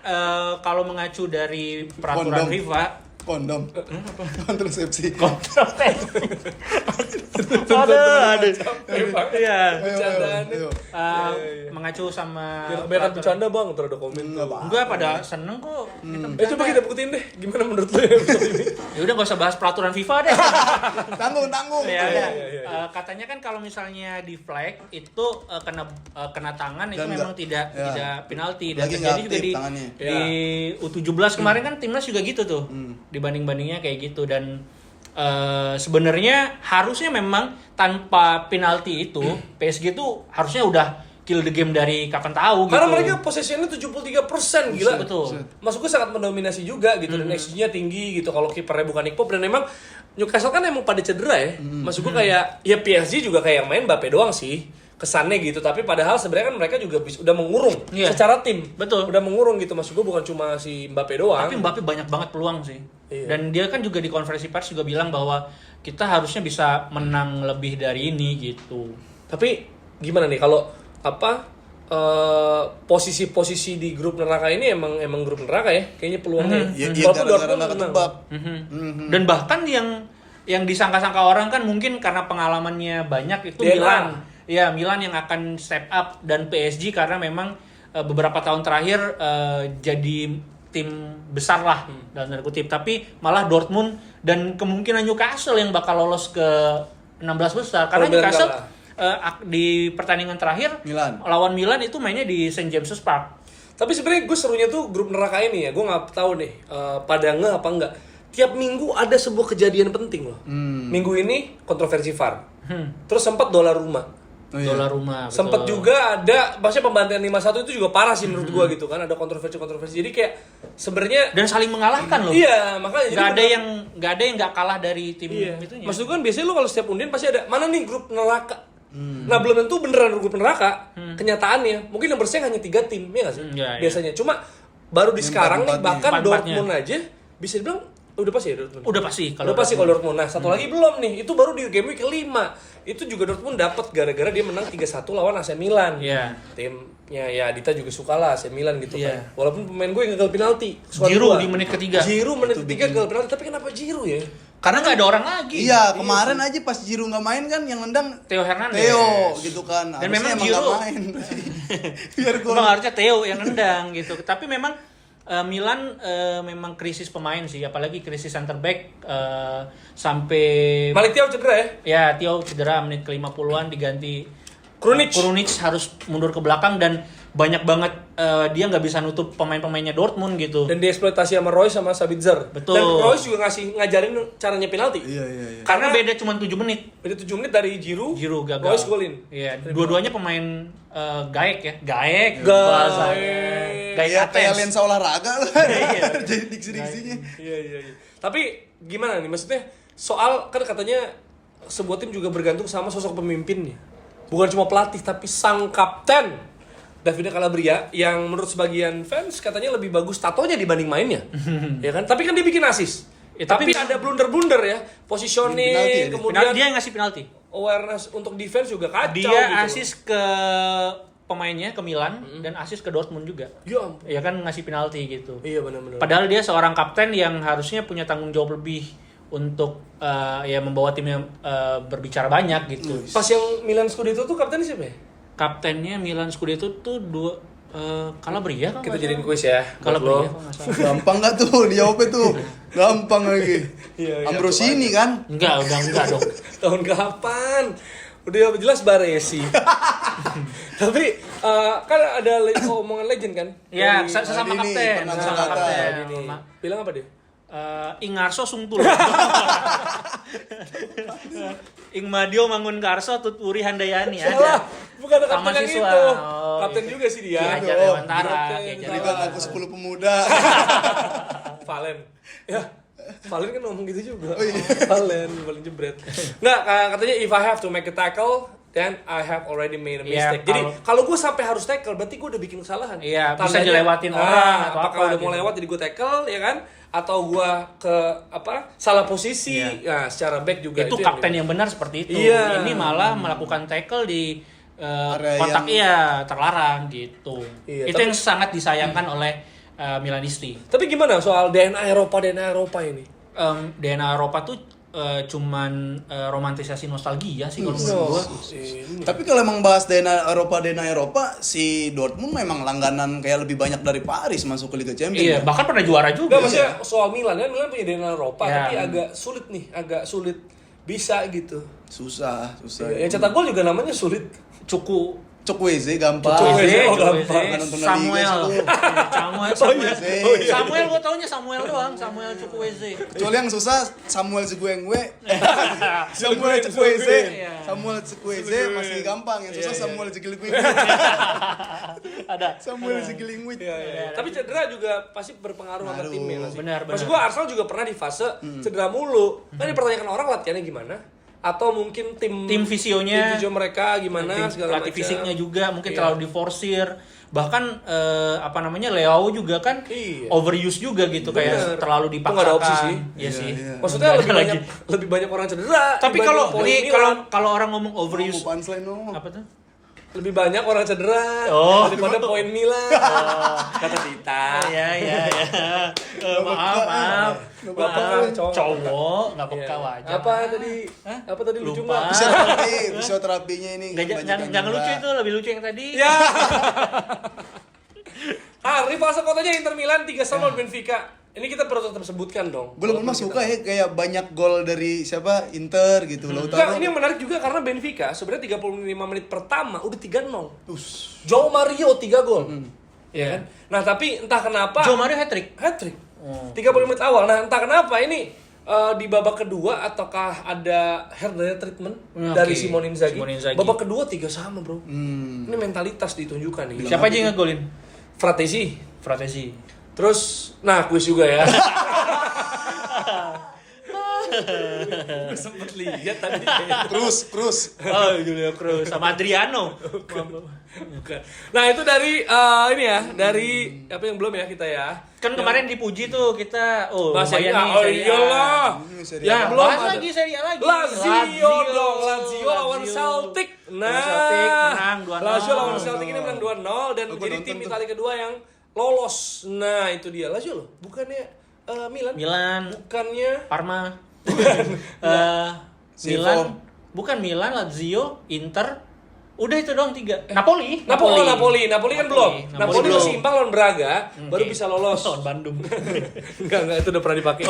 kalau mengacu dari peraturan FIFA, Kondom. Kontrasepsi. Aduh. Iya. Bercandaan. Mengacu sama Biar kebanyakan bercanda bang, terus ada komen. enggak pada seneng kok. Coba kita buktiin deh, gimana menurut lu ya episode ini? Ya udah nggak usah bahas peraturan FIFA deh. Tanggung. Ya. Katanya kan kalau misalnya di flag itu kena tangan itu Dan memang tidak penalti dan Lagi terjadi juga nggak di aktif tangannya. U17 kemarin kan timnas juga gitu tuh. Dibanding-bandingnya kayak gitu dan sebenarnya harusnya memang tanpa penalti itu PSG tuh harusnya udah kill the game dari kapan tahu Karena gitu. mereka possession-nya 73%, gila. Betul. Maksud gue sangat mendominasi juga gitu dan XG-nya tinggi gitu kalau kipernya bukan Nick Pope dan emang Newcastle kan emang pada cedera ya. Maksud gue kayak ya PSG juga kayak yang main Mbappe doang sih kesannya gitu, tapi padahal sebenarnya kan mereka juga udah mengurung secara tim. Betul. Udah mengurung gitu, maksud gue bukan cuma si Mbappe doang. Tapi Mbappe banyak banget peluang sih. Iya. Dan dia kan juga di konferensi pers juga bilang bahwa kita harusnya bisa menang lebih dari ini gitu. Tapi gimana nih kalau posisi-posisi di grup neraka ini emang grup neraka ya kayaknya peluangnya. Iya, Walaupun gara-gara Dortmund nggak menang. ketebak. Dan bahkan yang disangka-sangka orang kan mungkin karena pengalamannya banyak itu DNA. Milan. Ya, Milan yang akan step up dan PSG karena memang beberapa tahun terakhir jadi tim besar lah dalam tanda kutip, tapi malah Dortmund dan kemungkinan Newcastle yang bakal lolos ke 16 besar karena Kalau Milan Newcastle kalah. di pertandingan terakhir lawan Milan itu mainnya di St. James's Park. Tapi sebenarnya gue serunya tuh grup neraka ini ya, gue nggak tahu nih pada apa enggak. Tiap minggu ada sebuah kejadian penting loh. Minggu ini kontroversi VAR. Terus sempat dolar rumah. Dolar rumah. Sempat juga ada, maksudnya pembantaian 5-1 itu juga parah sih menurut gua gitu kan, ada kontroversi. Jadi kayak sebenarnya dan saling mengalahkan loh. Iya, makanya nggak ada yang nggak kalah dari tim itunya. Maksud gua kan biasanya lu kalau setiap undian pasti ada mana nih grup neraka. Nah, belum tentu beneran grup neraka. Kenyataannya, mungkin yang bersaing hanya 3 tim, ya nggak sih? Biasanya. Cuma baru di sekarang nih bahkan Dortmund aja bisa dibilang udah pasti ya Dortmund. Udah pasti kalau Dortmund. Nah, satu lagi belum nih. Itu baru di game week ke-5. Itu juga Dortmund dapat gara-gara dia menang 3-1 lawan AC Milan. Iya. Timnya ya Dita juga suka lah AC Milan gitu Iya. kan. Walaupun pemain gue yang gagal penalti. Giroud di menit ketiga. Giroud menit ketiga gagal penalti, tapi kenapa Giroud ya? Karena nggak ada orang lagi. Iya, kemarin aja pas Giroud nggak main kan yang nendang Theo Hernandez. Theo gitu kan. Dan memang nggak Giroud main. Biar gol. Memang harusnya Theo yang nendang gitu. Tapi memang Milan memang krisis pemain sih, apalagi krisis center back sampai Malik Thiaw cedera ya? Ya, Thiaw cedera menit ke-50-an diganti Krunic harus mundur ke belakang dan banyak banget dia nggak bisa nutup pemain-pemainnya Dortmund gitu. dan dieksploitasi sama Royce sama Sabitzer. Betul. Dan Royce juga ngajarin caranya penalti. Iya. Karena beda cuma 7 menit. Beda 7 menit dari Giroud Gagal. Royce golin. Iya, dua-duanya pemain gaek ya. Gaek. Gaek Ya kayak Athens. lensa olahraga lah. Jadi diksi-diksinya. Iya. Tapi gimana nih maksudnya soal kan katanya sebuah tim juga bergantung sama sosok pemimpinnya. Bukan cuma pelatih tapi sang kapten Davide Calabria yang menurut sebagian fans katanya lebih bagus tatonya dibanding mainnya. Ya kan? Tapi kan dia bikin assist. Tapi ada blunder-blunder ya. Positioning, kemudian dia yang ngasih penalti. Awareness untuk defense juga kacau Dia gitu. assist ke pemainnya ke Milan dan assist ke Dortmund juga. Ya ampun. Ya kan ngasih penalti gitu. Iya benar-benar. Padahal dia seorang kapten yang harusnya punya tanggung jawab lebih untuk ya membawa timnya berbicara banyak gitu. Pas yang Milan Scudetto tuh kaptennya siapa ya? Kaptennya Milan Scudetto tuh Calabria kan? Kita jadiin kuis ya. Calabria buat lo. kalau nggak salah. Gampang nggak tuh dijawabnya tuh? Gampang lagi. Iya, Ambrosini kan? Enggak dong. Tahun kapan? Udah jelas Baresi. Tapi kan ada omongan legend kan? Ya, Dari- sesama Maldini, kapten. pernah Sesama berkata. kapten. Ini. Bilang apa dia? Ingarso Sungtul. Ingmadio Mangun Karso Tuturi Handayani Salah, ada. bukan kapten Sama yang siswa. itu. Oh, Kapten iya. juga sih dia. Ki Hajar Oh, Dewantara. Kapten Ki Hajar Jadi Dewantara. kan aku 10 pemuda. Valen. Ya, Valen kan ngomong gitu juga. Oh, iya. Valen jebret. Nggak, katanya if I have to make a tackle, then I have already made a Iya, mistake. Jadi kalau gue sampai harus tackle, berarti gue udah bikin kesalahan. Iya, bisa Tandanya, dilewatin orang atau apakah apa udah mau gitu. lewat jadi gue tackle, ya kan? Atau gue ke salah posisi. Iya. Nah, secara back juga itu yang kapten yang benar seperti itu. Iya. Ini malah melakukan tackle di Area kotak yang- terlarang gitu. Iya, Itu tapi- yang sangat disayangkan oleh Milanisti. Tapi gimana soal DNA Eropa ini? DNA Eropa tuh cuman romantisasi nostalgia sih kalau menurut gua. Tapi kalau emang bahas DNA Eropa, si Dortmund memang langganan kayak lebih banyak dari Paris masuk ke Liga Champions. Iya, bahkan pernah juara juga. Enggak, maksudnya soal Milan kan, Milan punya DNA Eropa, tapi agak sulit bisa gitu. Susah. Yang cetak gol juga namanya sulit. Chukwueze gampang. Samuel gua taunya Samuel doang, Samuel Chukwueze. Kecuali yang susah Samuel Chukwueze. Samuel Chukwueze masih gampang, yang susah Samuel Chukwueze. Ada. Samuel Chukwueze. Tapi cedera juga pasti berpengaruh sama timnya nggak sih? Benar. Maksud gua Arsenal juga pernah di fase cedera mulu. Kan dipertanyakan orang latihannya gimana? Atau mungkin tim visio mereka gimana, segala pelatih macam. fisiknya juga mungkin terlalu diforsir. Bahkan Leao juga kan overuse juga gitu. Kayak terlalu dipaksakan. Itu nggak ada opsi sih. Iya sih. Maksudnya lebih banyak orang cedera. Tapi kalau orang ngomong overuse, apa tuh? Lebih banyak orang cedera daripada poin Milan. Kata Tita. Iya. Maaf. Cowok nggak peka wajah. Apa tadi lucu nggak? Fisioterapinya ini. Jangan lucu itu, lebih lucu yang tadi. Ya. Rival sekotanya Inter Milan 3-0 Benfica. Ini kita perlu tetap sebutkan dong. Belum suka ya kayak banyak gol dari siapa Inter gitu. Enggak, ini yang menarik juga karena Benfica sebenarnya 35 menit pertama udah 3-0. João Mario 3 gol. Iya kan? Nah, tapi entah kenapa João Mario hat-trick. 35 menit awal. Nah, entah kenapa ini di babak kedua ataukah ada hair treatment dari Simone Inzaghi. Babak kedua 3-3, Bro. Ini mentalitas ditunjukkan nih. Siapa aja yang ngegolin? Fratesi. Terus, kuis juga ya. Gue sempet lihat tadi. Cruz. Oh, Julio Cruz sama Adriano. Bukan. Nah, itu dari dari apa yang belum ya kita ya. Kan kemarin dipuji tuh kita. Serie A. Iyalah. Ya, belum bahas lagi Serie A lagi. Lazio lawan Celtic. Lazio lawan Celtic ini menang 2-0 dan jadi tim Italia kedua yang lolos. Nah, itu dia. Lazio loh, bukannya Milan. Bukannya Parma. Milan, Lazio, Inter. Udah itu doang 3. Napoli kan belum. Napoli masih imbang lawan Braga, baru bisa lolos. Lawan Bandung. Enggak, itu udah pernah dipakai.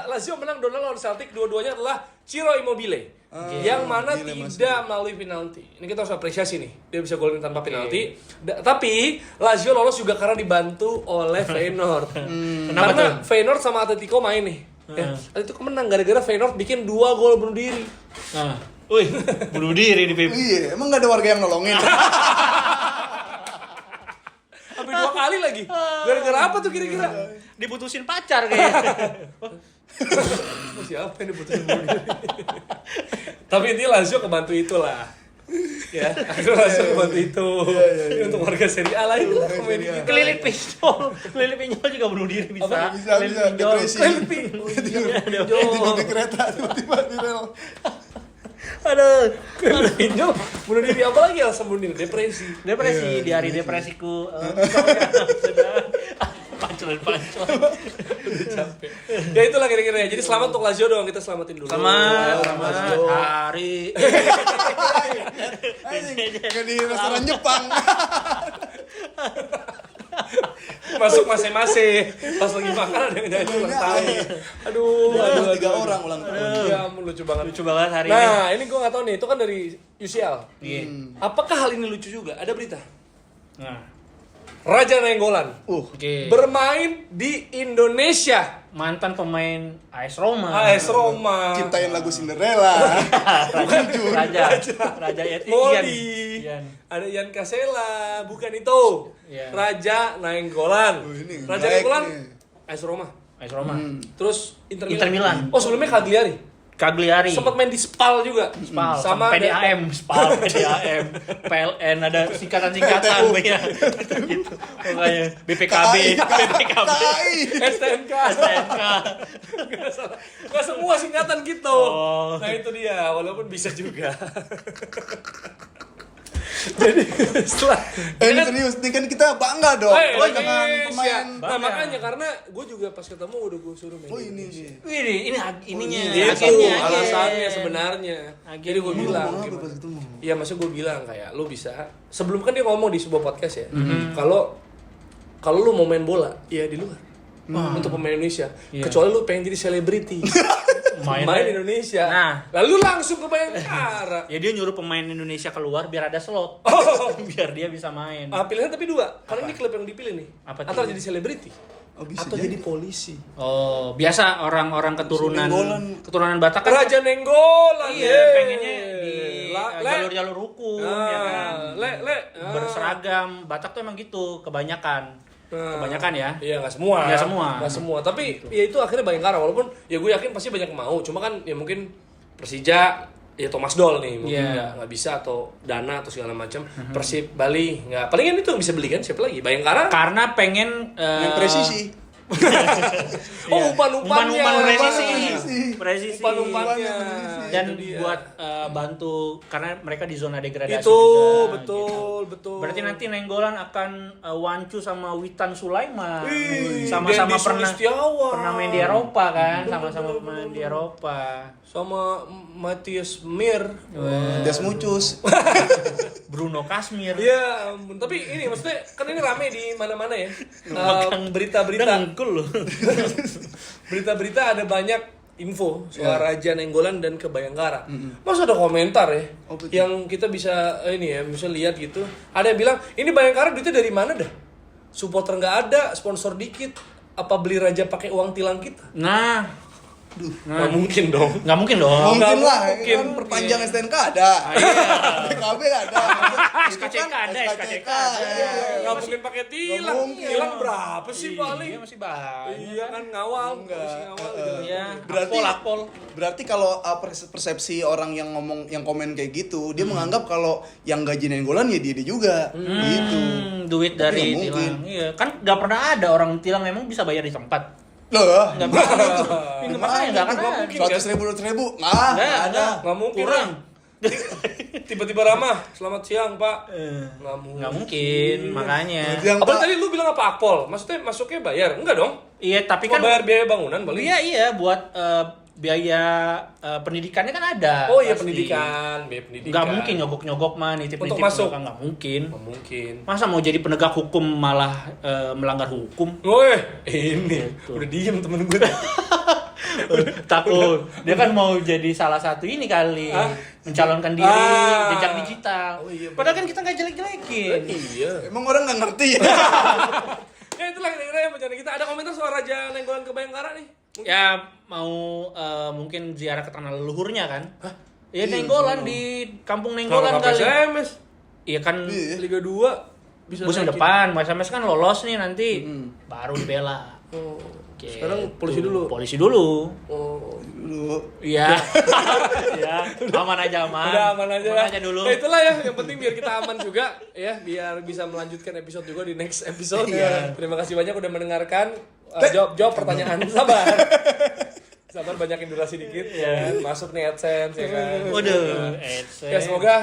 Lazio menang 2-0 lawan Celtic, dua-duanya adalah Ciro Immobile. Yang mana tidak melalui penalti. Ini kita harus apresiasi nih. Dia bisa golin tanpa penalti. Tapi Lazio lolos juga karena dibantu oleh Feyenoord. Karena Feyenoord sama Atletico main nih. Atletico menang gara-gara Feyenoord bikin 2 gol bunuh diri. Wih, bunuh diri di Pip. Iya, emang gak ada warga yang nolongin. Sampai 2 kali lagi. Gara-gara apa tuh kira-kira? Diputusin pacar kayaknya. Siapa yang diputusin bunuh diri? Tapi intinya Lazio kebantu itulah. Ya, Lazio kebantu itu. Ini untuk warga Serie A lain lah. Kelilit pinjol juga bunuh diri bisa. Bisa. Kelilit pinjol. Tiba di kereta, tiba di rel. Aduh, pinjol bunuh diri apa lagi alasan bunuh diri? Depresi di hari depresiku. Pancol. Udah capek. Ya itulah kira-kira ya. Jadi selamat untuk Lazio dong, kita selamatin dulu. Selamat hari. Kayak di restoran Jepang. Masuk masing-masing. Pas lagi makan ada yang nyanyi ulang tahun. Aduh. 3 orang ulang tahun. Ya ampun, lucu banget hari ini. Nah, ini gue nggak tahu nih, itu kan dari UCL. Apakah hal ini lucu juga? Ada berita. Raja Nainggolan bermain di Indonesia. Mantan pemain AS Roma. Ciptain lagu Cinderella. Raja Modi. Ada Ian Kasela, bukan itu. Raja Nainggolan. Raja Nainggolan AS Roma. Terus Inter Milan. Oh, sebelumnya Cagliari. Sempat main di Spal juga. Sama PDAM, PLN, ada singkatan-singkatan ya. Gitu. Pokoknya BPKB, STNK. Enggak semua singkatan gitu. Nah, itu dia, walaupun bisa juga. Jadi setelah Ini serius, ini kan kita bangga dong. Dengan pemain. Nah makanya karena gue juga pas ketemu udah gue suruh main. ini. Ininya. Itu alasannya sebenarnya. Jadi gue bilang, Pas ketemu. iya maksud gue bilang kayak lu bisa. Sebelum kan dia ngomong di sebuah podcast ya, kalau lu mau main bola, ya di luar. Untuk pemain Indonesia, kecuali lu pengen jadi selebriti. Main Indonesia. Nah, lalu langsung ke Bayangkara. Ya dia nyuruh pemain Indonesia keluar biar ada slot. Biar dia bisa main. Pilihan tapi dua. Karena ini klub yang dipilih nih. Apa Antara jadi selebriti atau jadi polisi. Oh, biasa orang-orang keturunan Batak kan Raja Nenggolan. iya, pengennya di jalur-jalur hukum ya kan. Berseragam. Batak tuh emang gitu kebanyakan. Kebanyakan ya. Iya, nggak semua. Nggak semua. Tapi ya itu akhirnya Bayangkara, walaupun ya gue yakin pasti banyak mau. Cuma kan ya mungkin Persija ya Thomas Doll nih mungkin nggak bisa, atau Dana atau segala macam. Persib Bali nggak. Palingan itu yang bisa beli kan, siapa lagi? Bayangkara. Karena pengen Yang presisi. Umpan-umpannya. Presisi. Umpan-umpannya. Dan buat bantu karena mereka di zona degradasi Itu juga, betul. Berarti nanti Nenggolan akan Wancu sama Witan Sulaiman Dendi sama-sama Sulistiawan. pernah main di Eropa kan, sama-sama main di Eropa. Sama Matius Mir. Desmucus. Bruno Kasmir. Iya, ampun. Tapi ini maksudnya kan ini rame di mana-mana ya. Berita-berita. Dengkul loh. Berita-berita ada banyak info soal Raja Nenggolan dan ke Bayangkara. Masa ada komentar ya yang kita bisa ini ya, bisa lihat gitu. Ada yang bilang, "Ini Bayangkara duitnya dari mana dah? Supporter nggak ada, sponsor dikit. Apa beli Raja pakai uang tilang kita?" Nggak mungkin dong. Nggak mungkin dong. Mungkin lah, mungkin. kan perpanjang STNK ada. PKB ada. SKCK ada, SKCK ada. Nggak mungkin pakai tilang. Tilang berapa sih paling? Iya masih banyak. Iya kan ngawal. Masih ngawal gitu. Iya. Berarti Berarti kalau persepsi orang yang komen kayak gitu, dia menganggap kalau yang gaji Nenggolan ya dia juga. Gitu. Duit dari nggak mungkin. tilang. Iya, kan nggak pernah ada orang tilang memang bisa bayar di tempat. Loh, Nggak bisa gitu. Makanya nggak akan ada. 100.000, 200.000, nggak ada. Nggak mungkin. Kurang. Tiba-tiba ramah, selamat siang Pak. Nggak mungkin, makanya. Yang Apa tadi lu bilang apa Akpol? Maksudnya masuknya bayar? Enggak dong? Iya, tapi Cuma kan bayar biaya bangunan paling. iya buat biaya pendidikannya kan ada. Oh iya, pasti. biaya pendidikan. Nggak mungkin nyogok-nyogok mah nitip Untuk masuk. nggak mungkin. Nggak mungkin. Masa mau jadi penegak hukum malah melanggar hukum? Woi, ini udah diem temen gue. Takut. Dia kan mau jadi salah satu ini kali. Mencalonkan diri jejak digital. Oh, iya, Padahal kan kita nggak jelek-jelekin. Iya. emang orang nggak ngerti ya. Ya itulah kira-kira yang bencana kita. Ada komentar soal Raja Nenggolan ke Bayangkara nih? Ya mau mungkin ziarah ke tanah leluhurnya kan? Ya Nenggolan di kampung Nenggolan Kalau kali. SMS Iya kan Liga 2 bisa musim naikin. depan, SMS kan lolos nih nanti baru dibela. Oh. Gitu. Sekarang polisi dulu. Polisi dulu. Oh. Dulu. Iya. Ya, aman aja aman. Udah aman aja dulu. Nah, itulah ya, yang penting biar kita aman juga ya, biar bisa melanjutkan episode juga di next episode. Terima kasih banyak udah mendengarkan. Jawab pertanyaan. Sabar banyakin durasi dikit ya. Masuk nih AdSense ya kan. Waduh, Ya semoga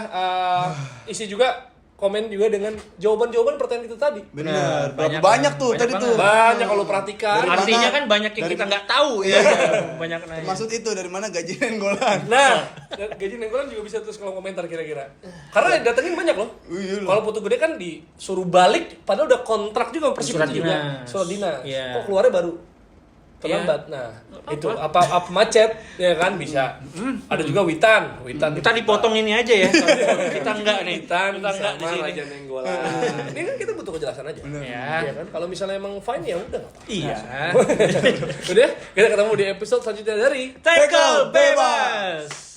isi juga komen juga dengan jawaban-jawaban pertanyaan kita tadi. Benar. Banyak Banyak tuh banget. tadi tuh. Banyak kalau perhatikan. Dari Artinya mana? kan banyak yang kita nggak tahu ya. Banyak nanya. Maksud itu dari mana gaji Nenggolan? Nah, gaji Nenggolan juga bisa tulis kolom komentar kira-kira. Karena datengin banyak loh. Iya loh. Kalau Putu Gede kan disuruh balik, padahal udah kontrak juga Persib Surat juga. dinas. Surat dinas. Iya. Kok keluarnya baru terlambat. Nah, itu apa macet ya kan bisa. Ada juga Witan. Kita dipotong ini aja ya. Kita enggak nih. Witan Kita enggak di sama sini. Raja Nenggolan. Ini kan kita butuh kejelasan aja. Ya. Iya kan? Kalau misalnya emang fine ya udah nggak apa-apa. Iya. Udah, kita ketemu di episode selanjutnya dari Tackle bebas.